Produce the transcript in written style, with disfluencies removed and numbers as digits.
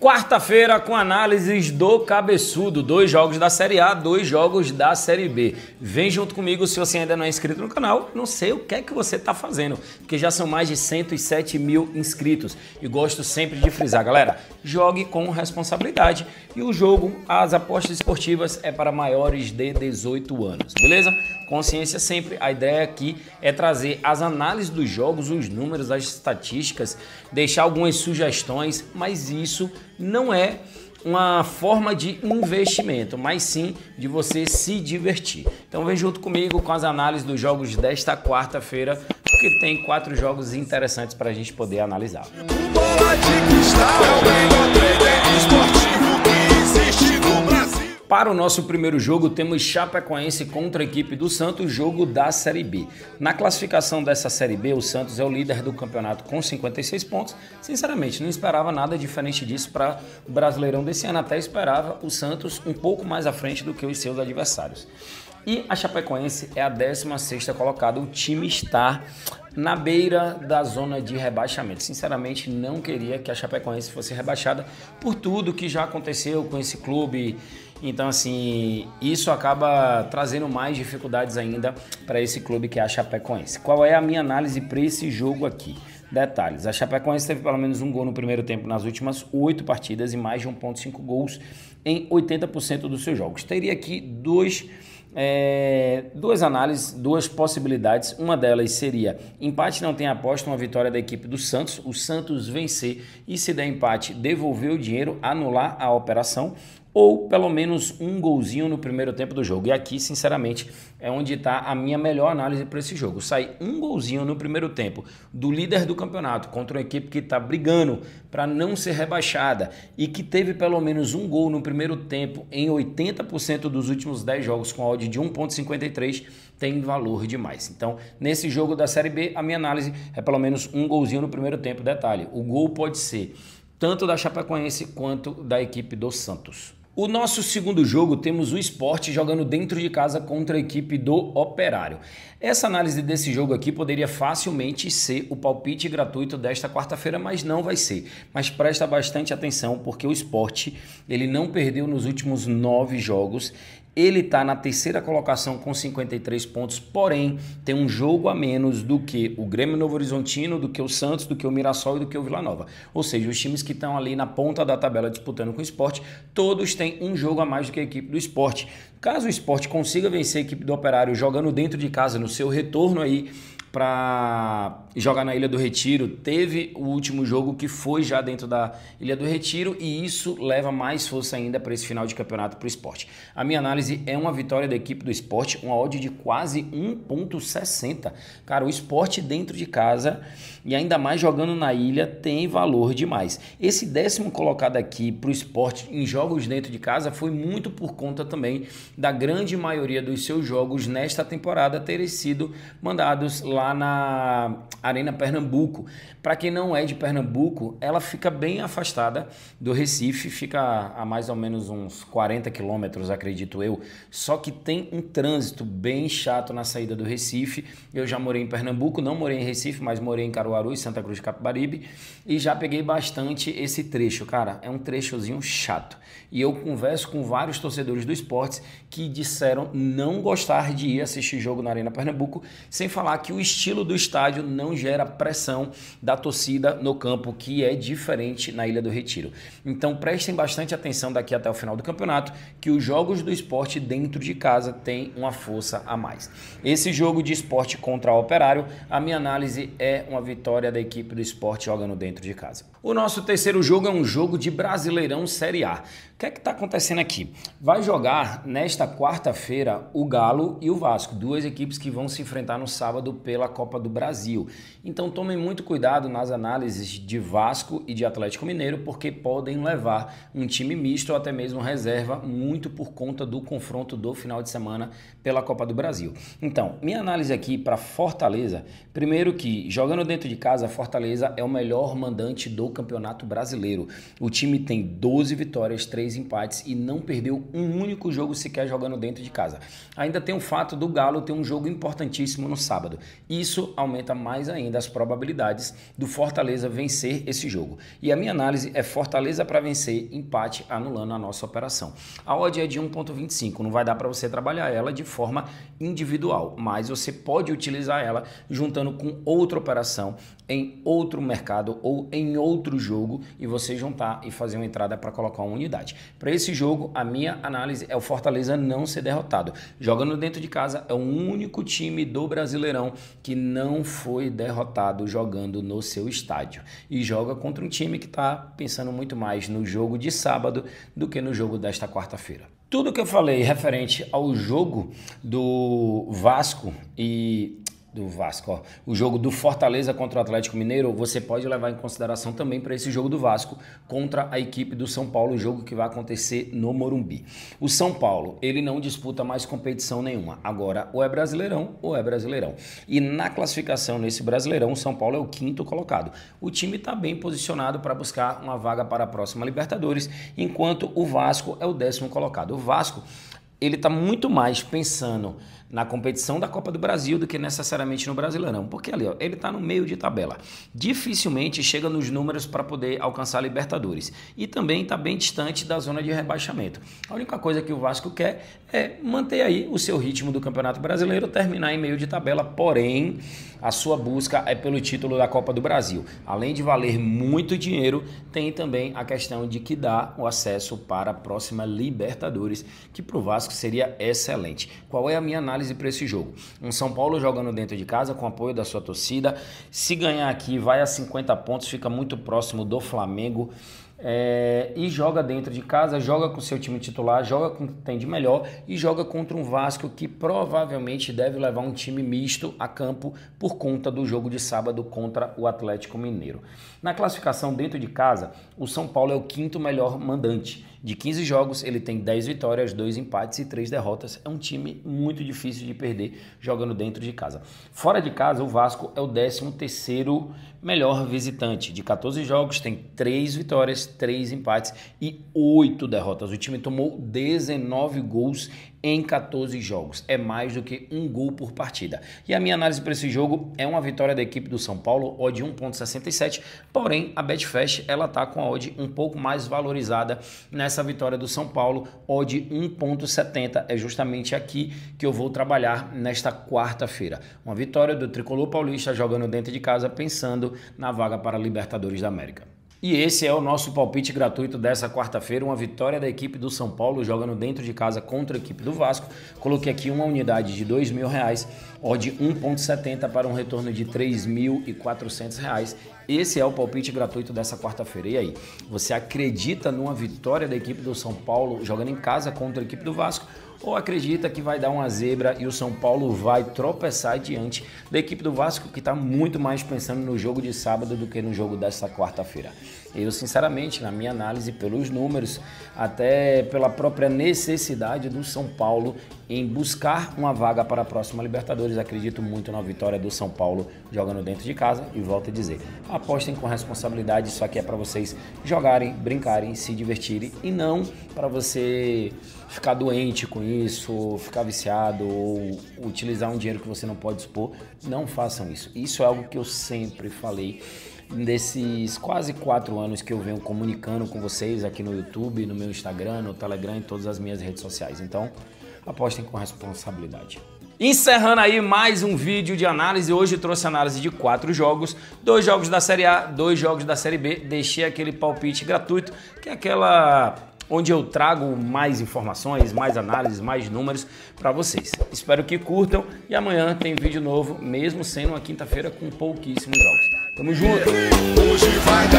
Quarta-feira com análises do Cabeçudo, 2 jogos da Série A, 2 jogos da Série B. Vem junto comigo se você ainda não é inscrito no canal, não sei o que é que você está fazendo, porque já são mais de 107 mil inscritos e gosto sempre de frisar, galera, jogue com responsabilidade e o jogo, as apostas esportivas é para maiores de 18 anos, beleza? Consciência sempre, a ideia aqui é trazer as análises dos jogos, os números, as estatísticas, deixar algumas sugestões, mas isso não é uma forma de investimento, mas sim de você se divertir. Então vem junto comigo com as análises dos jogos desta quarta-feira, porque tem 4 jogos interessantes para a gente poder analisar. Para o nosso primeiro jogo, temos Chapecoense contra a equipe do Santos, jogo da Série B. Na classificação dessa Série B, o Santos é o líder do campeonato com 56 pontos. Sinceramente, não esperava nada diferente disso para o Brasileirão desse ano. Até esperava o Santos um pouco mais à frente do que os seus adversários. E a Chapecoense é a 16ª colocada. O time está na beira da zona de rebaixamento. Sinceramente, não queria que a Chapecoense fosse rebaixada por tudo que já aconteceu com esse clube. Então, assim, isso acaba trazendo mais dificuldades ainda para esse clube que é a Chapecoense. Qual é a minha análise para esse jogo aqui? Detalhes, a Chapecoense teve pelo menos um gol no primeiro tempo nas últimas 8 partidas e mais de 1,5 gols em 80% dos seus jogos. Teria aqui duas análises, duas possibilidades. Uma delas seria empate não tem aposta, uma vitória da equipe do Santos, o Santos vencer e, se der empate, devolver o dinheiro, anular a operação, ou pelo menos um golzinho no primeiro tempo do jogo. E aqui, sinceramente, é onde está a minha melhor análise para esse jogo. Sair um golzinho no primeiro tempo do líder do campeonato contra uma equipe que está brigando para não ser rebaixada e que teve pelo menos um gol no primeiro tempo em 80% dos últimos 10 jogos com odd de 1,53 tem valor demais. Então, nesse jogo da Série B, a minha análise é pelo menos um golzinho no primeiro tempo. Detalhe, o gol pode ser tanto da Chapecoense quanto da equipe do Santos. O nosso segundo jogo, temos o Sport jogando dentro de casa contra a equipe do Operário. Essa análise desse jogo aqui poderia facilmente ser o palpite gratuito desta quarta-feira, mas não vai ser. Mas presta bastante atenção, porque o Sport, ele não perdeu nos últimos 9 jogos. Ele está na 3ª colocação com 53 pontos, porém tem um jogo a menos do que o Grêmio Novo Horizontino, do que o Santos, do que o Mirassol e do que o Vila Nova. Ou seja, os times que estão ali na ponta da tabela disputando com o Sport, todos têm um jogo a mais do que a equipe do Sport. Caso o Sport consiga vencer a equipe do Operário jogando dentro de casa, no seu retorno aí para jogar na Ilha do Retiro, teve o último jogo que foi já dentro da Ilha do Retiro e isso leva mais força ainda para esse final de campeonato para o Sport. A minha análise é uma vitória da equipe do Sport, uma odd de quase 1,60. Cara, o Sport dentro de casa e ainda mais jogando na ilha tem valor demais. Esse 10º colocado aqui para o Sport em jogos dentro de casa foi muito por conta também da grande maioria dos seus jogos nesta temporada terem sido mandados lá na Arena Pernambuco. Para quem não é de Pernambuco, ela fica bem afastada do Recife, fica a mais ou menos uns 40 quilômetros, acredito eu, só que tem um trânsito bem chato na saída do Recife. Eu já morei em Pernambuco, não morei em Recife, mas morei em Caruaru e Santa Cruz de Capibaribe e já peguei bastante esse trecho, cara, é um trechozinho chato. E eu converso com vários torcedores do Sport que disseram não gostar de ir assistir jogo na Arena Pernambuco, sem falar que o estilo do estádio não gera pressão da torcida no campo, que é diferente na Ilha do Retiro. Então prestem bastante atenção daqui até o final do campeonato, que os jogos do Sport dentro de casa têm uma força a mais. Esse jogo de Sport contra o Operário, a minha análise é uma vitória da equipe do Sport jogando dentro de casa. O nosso terceiro jogo é um jogo de Brasileirão Série A. O que é que está acontecendo aqui? Vai jogar nesta quarta-feira o Galo e o Vasco, 2 equipes que vão se enfrentar no sábado pela Copa do Brasil. Então tomem muito cuidado nas análises de Vasco e de Atlético Mineiro, porque podem levar um time misto ou até mesmo reserva, muito por conta do confronto do final de semana pela Copa do Brasil. Então, minha análise aqui para Fortaleza, primeiro que jogando dentro de casa, Fortaleza é o melhor mandante do Campeonato Brasileiro. O time tem 12 vitórias, 3 empates e não perdeu um único jogo sequer jogando dentro de casa. Ainda tem o fato do Galo ter um jogo importantíssimo no sábado, Isso aumenta mais ainda as probabilidades do Fortaleza vencer esse jogo. E a minha análise é Fortaleza para vencer, empate, anulando a nossa operação. A odd é de 1,25, não vai dar para você trabalhar ela de forma individual, mas você pode utilizar ela juntando com outra operação em outro mercado ou em outro jogo e você juntar e fazer uma entrada para colocar uma unidade. Para esse jogo, a minha análise é o Fortaleza não ser derrotado. Jogando dentro de casa, é o único time do Brasileirão que não foi derrotado jogando no seu estádio. E joga contra um time que está pensando muito mais no jogo de sábado do que no jogo desta quarta-feira. Tudo que eu falei referente ao jogo do Vasco o jogo do Fortaleza contra o Atlético Mineiro, você pode levar em consideração também para esse jogo do Vasco contra a equipe do São Paulo, o jogo que vai acontecer no Morumbi. O São Paulo, ele não disputa mais competição nenhuma. Agora, ou é Brasileirão ou é Brasileirão. E na classificação nesse Brasileirão, o São Paulo é o 5º colocado. O time está bem posicionado para buscar uma vaga para a próxima Libertadores, enquanto o Vasco é o 10º colocado. O Vasco, ele está muito mais pensando na competição da Copa do Brasil do que necessariamente no Brasileirão, porque ali ó, ele está no meio de tabela. Dificilmente chega nos números para poder alcançar a Libertadores e também está bem distante da zona de rebaixamento. A única coisa que o Vasco quer é manter aí o seu ritmo do Campeonato Brasileiro, terminar em meio de tabela, porém a sua busca é pelo título da Copa do Brasil. Além de valer muito dinheiro, tem também a questão de que dá o acesso para a próxima Libertadores, que para o Vasco seria excelente. Qual é a minha análise para esse jogo? Um São Paulo jogando dentro de casa com apoio da sua torcida. Se ganhar aqui, vai a 50 pontos, fica muito próximo do Flamengo. E joga dentro de casa, joga com seu time titular, joga com o que tem de melhor e joga contra um Vasco que provavelmente deve levar um time misto a campo por conta do jogo de sábado contra o Atlético Mineiro. Na classificação dentro de casa, o São Paulo é o 5º melhor mandante. De 15 jogos, ele tem 10 vitórias, 2 empates e 3 derrotas. É um time muito difícil de perder jogando dentro de casa. Fora de casa, o Vasco é o 13º melhor visitante. De 14 jogos, tem 3 vitórias, 3 empates e 8 derrotas. O time tomou 19 gols em 14 jogos. É mais do que um gol por partida. E a minha análise para esse jogo é uma vitória da equipe do São Paulo, odd 1,67. Porém, a Betfair ela está com a odd um pouco mais valorizada nessa vitória do São Paulo, odd 1,70. É justamente aqui que eu vou trabalhar nesta quarta-feira. Uma vitória do Tricolor Paulista jogando dentro de casa, pensando na vaga para a Libertadores da América. E esse é o nosso palpite gratuito dessa quarta-feira, uma vitória da equipe do São Paulo jogando dentro de casa contra a equipe do Vasco. Coloquei aqui uma unidade de R$2.000, odd 1,70 para um retorno de R$3.400. Esse é o palpite gratuito dessa quarta-feira. E aí, você acredita numa vitória da equipe do São Paulo jogando em casa contra a equipe do Vasco? Ou acredita que vai dar uma zebra e o São Paulo vai tropeçar diante da equipe do Vasco, que está muito mais pensando no jogo de sábado do que no jogo desta quarta-feira? Eu, sinceramente, na minha análise, pelos números, até pela própria necessidade do São Paulo em buscar uma vaga para a próxima Libertadores, acredito muito na vitória do São Paulo jogando dentro de casa. E volto a dizer, apostem com responsabilidade, isso aqui é para vocês jogarem, brincarem, se divertirem e não para você ficar doente com isso, ficar viciado ou utilizar um dinheiro que você não pode expor. Não façam isso. Isso é algo que eu sempre falei nesses quase 4 anos que eu venho comunicando com vocês aqui no YouTube, no meu Instagram, no Telegram e todas as minhas redes sociais. Então, apostem com responsabilidade. Encerrando aí mais um vídeo de análise. Hoje eu trouxe análise de 4 jogos, 2 jogos da Série A, 2 jogos da Série B. Deixei aquele palpite gratuito, que é aquela onde eu trago mais informações, mais análises, mais números para vocês. Espero que curtam e amanhã tem vídeo novo, mesmo sendo uma quinta-feira com pouquíssimos jogos. Tamo junto! Hoje vai dar